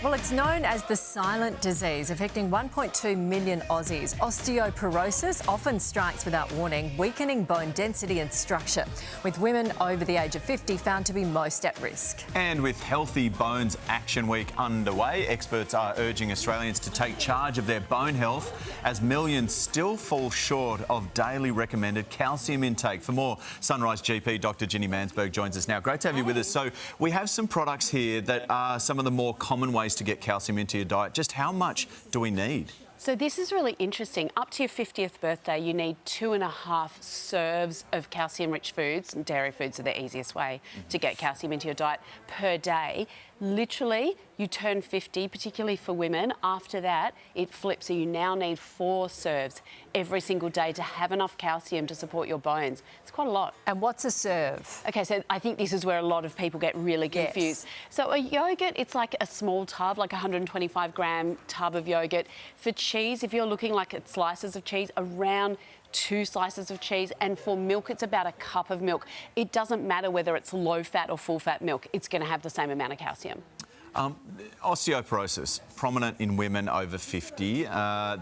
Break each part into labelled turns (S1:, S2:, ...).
S1: Well, it's known as the silent disease, affecting 1.2 million Aussies. Osteoporosis often strikes without warning, weakening bone density and structure, with women over the age of 50 found to be most at risk.
S2: And with Healthy Bones Action Week underway, experts are urging Australians to take charge of their bone health as millions still fall short of daily recommended calcium intake. For more, Sunrise GP Dr. Ginny Mansberg joins us now. Great to have you with us. So we have some products here that are some of the more common ways to get calcium into your diet. Just how much do we need?
S3: So this is really interesting. Up to your 50th birthday, you need 2.5 serves of calcium-rich foods, and dairy foods are the easiest way to get calcium into your diet, per day. Literally, you turn 50, particularly for women. After that, it flips, so you now need 4 serves every single day to have enough calcium to support your bones. It's quite a lot.
S1: And what's a serve?
S3: Okay, so I think this is where a lot of people get really confused.
S1: Yes.
S3: So a yogurt, it's like a small tub, like a 125-gram tub of yogurt. For cheese, if you're looking like at slices of cheese, around 2 slices of cheese, and for milk it's about a cup of milk. It doesn't matter whether it's low fat or full fat milk, it's going to have the same amount of calcium.
S2: Osteoporosis, prominent in women over 50,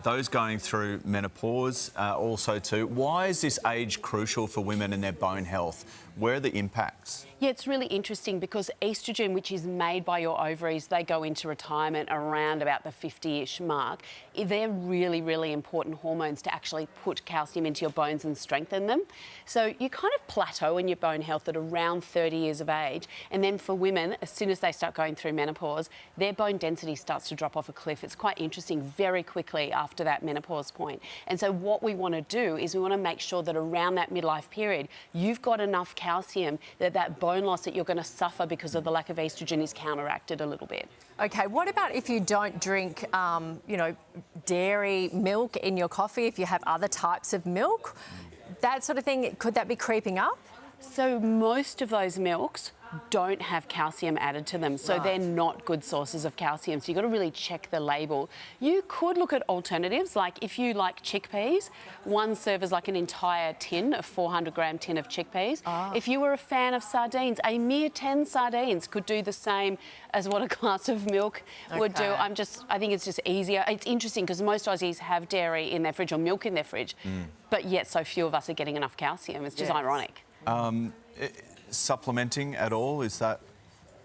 S2: those going through menopause also too. Why is this age crucial for women and their bone health? Where are the impacts?
S3: Yeah, it's really interesting because estrogen, which is made by your ovaries, they go into retirement around about the 50-ish mark. They're really, really important hormones to actually put calcium into your bones and strengthen them. So you kind of plateau in your bone health at around 30 years of age. And then for women, as soon as they start going through menopause, their bone density starts to drop off a cliff. It's quite interesting very quickly after that menopause point. And so what we want to do is we want to make sure that around that midlife period, you've got enough calcium that bone loss that you're going to suffer because of the lack of estrogen is counteracted a little bit.
S1: Okay, what about if you don't drink, dairy milk in your coffee, if you have other types of milk, that sort of thing, could that be creeping up?
S3: So most of those milks don't have calcium added to them, so they're not good sources of calcium. So you've got to really check the label. You could look at alternatives, like if you like chickpeas, 1 serve is like an entire tin, a 400-gram tin of chickpeas. If you were a fan of sardines, a mere 10 sardines could do the same as what a glass of milk would do. I think it's just easier. It's interesting because most Aussies have dairy in their fridge or milk in their fridge, but yet so few of us are getting enough calcium. It's just ironic.
S2: Supplementing at all, is that?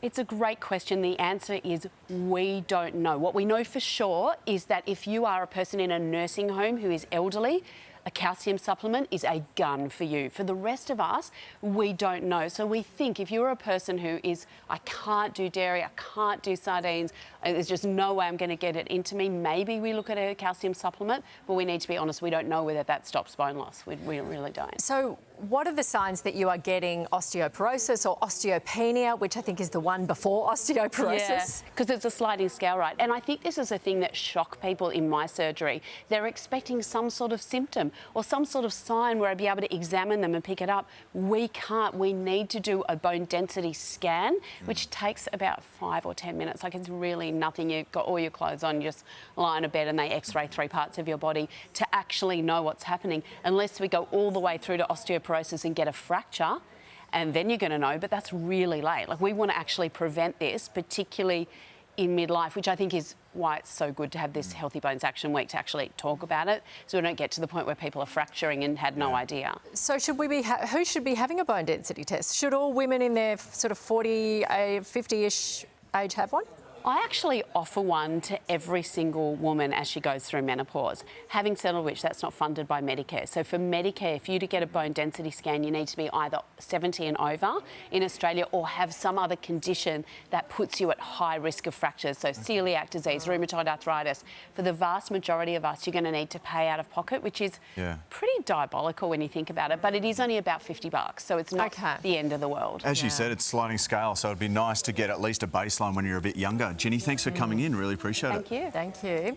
S3: It's a great question. The answer is we don't know. What we know for sure is that if you are a person in a nursing home who is elderly, a calcium supplement is a gun for you. For the rest of us, we don't know. So we think if you're a person who is, I can't do dairy, I can't do sardines, there's just no way I'm going to get it into me, maybe we look at a calcium supplement, but we need to be honest, we don't know whether that stops bone loss. We really don't.
S1: So what are the signs that you are getting osteoporosis or osteopenia, which I think is the one before osteoporosis?
S3: Yeah, because it's a sliding scale, right? And I think this is a thing that shocked people in my surgery. They're expecting some sort of symptom or some sort of sign where I'd be able to examine them and pick it up. We can't. We need to do a bone density scan, which takes about 5 or 10 minutes. Like, it's really nothing. You've got all your clothes on, you just lie on a bed and they x-ray 3 parts of your body to actually know what's happening, unless we go all the way through to osteoporosis and get a fracture, and then you're going to know, but that's really late. Like, we want to actually prevent this, particularly in midlife, which I think is why it's so good to have this Healthy Bones Action Week to actually talk about it, so we don't get to the point where people are fracturing and had no idea.
S1: So should we be who should be having a bone density test? Should all women in their sort of 40, 50-ish age have one?
S3: I actually offer one to every single woman as she goes through menopause. Having said all which, that's not funded by Medicare. So for Medicare, for you to get a bone density scan, you need to be either 70 and over in Australia or have some other condition that puts you at high risk of fractures. So celiac disease, rheumatoid arthritis. For the vast majority of us, you're going to need to pay out of pocket, which is pretty diabolical when you think about it. But it is only about $50, so it's not the end of the world.
S2: As you said, it's sliding scale, so it'd be nice to get at least a baseline when you're a bit younger. Ginny, thanks for coming in. Really appreciate it.
S3: Thank you.
S1: Thank you.